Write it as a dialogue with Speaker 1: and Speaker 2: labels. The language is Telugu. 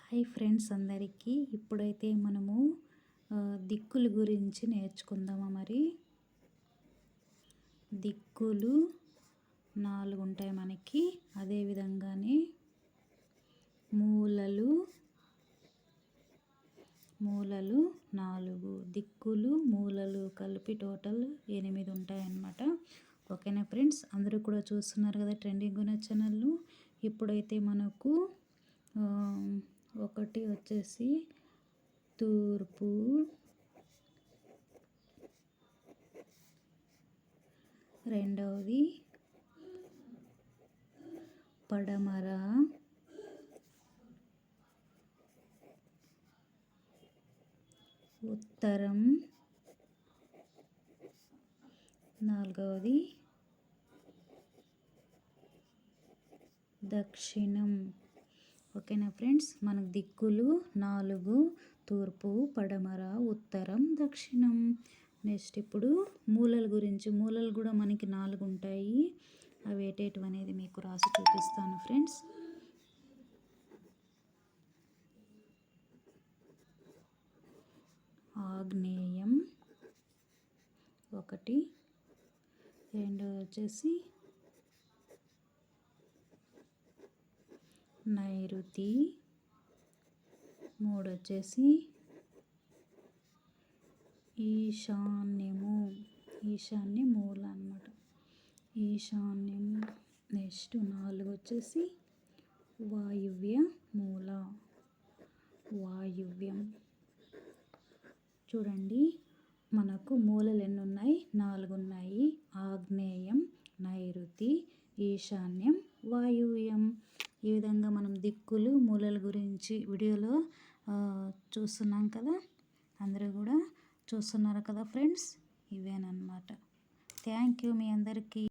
Speaker 1: హాయ్ ఫ్రెండ్స్ అందరికీ. ఇప్పుడైతే మనము దిక్కుల గురించి నేర్చుకుందామా. మరి దిక్కులు 4 ఉంటాయి మనకి. అదేవిధంగానే మూలలు 4 దిక్కులు మూలలు కలిపి టోటల్ 8 ఉంటాయన్నమాట. ఓకేనా ఫ్రెండ్స్, అందరూ కూడా చూస్తున్నారు కదా ట్రెండింగ్ ఉన్న ఛానల్ను. ఇప్పుడైతే మనకు ఒకటి వచ్చేసి తూర్పు, రెండవది పడమర, ఉత్తరం, నాలుగవది దక్షిణం. ఓకేనా ఫ్రెండ్స్, మనకు దిక్కులు 4: తూర్పు, పడమర, ఉత్తరం, దక్షిణం. నెక్స్ట్ ఇప్పుడు మూలల గురించి. మూలలు కూడా మనకి 4 ఉంటాయి. అవి ఏటేటివి అనేది మీకు రాసి చూపిస్తాను ఫ్రెండ్స్. ఆగ్నేయం ఒకటి, రెండవది వచ్చేసి నైరుతి, మూడు వచ్చేసి ఈశాన్యము. ఈశాన్య మూల అన్నమాట, ఈశాన్యము. నెక్స్ట్ 4 వచ్చేసి వాయువ్య మూల, వాయువ్యం. చూడండి మనకు మూలలు ఎన్ని ఉన్నాయి? 4 ఉన్నాయి. ఆగ్నేయం, నైరుతి, ఈశాన్యం, వాయువ్యం. ఈ విధంగా మనం దిక్కులు మూలల గురించి వీడియోలో చూస్తున్నాం కదా. అందరూ కూడా చూస్తున్నారు కదా ఫ్రెండ్స్. ఇవేనమాట. థ్యాంక్ యూ మీ అందరికీ.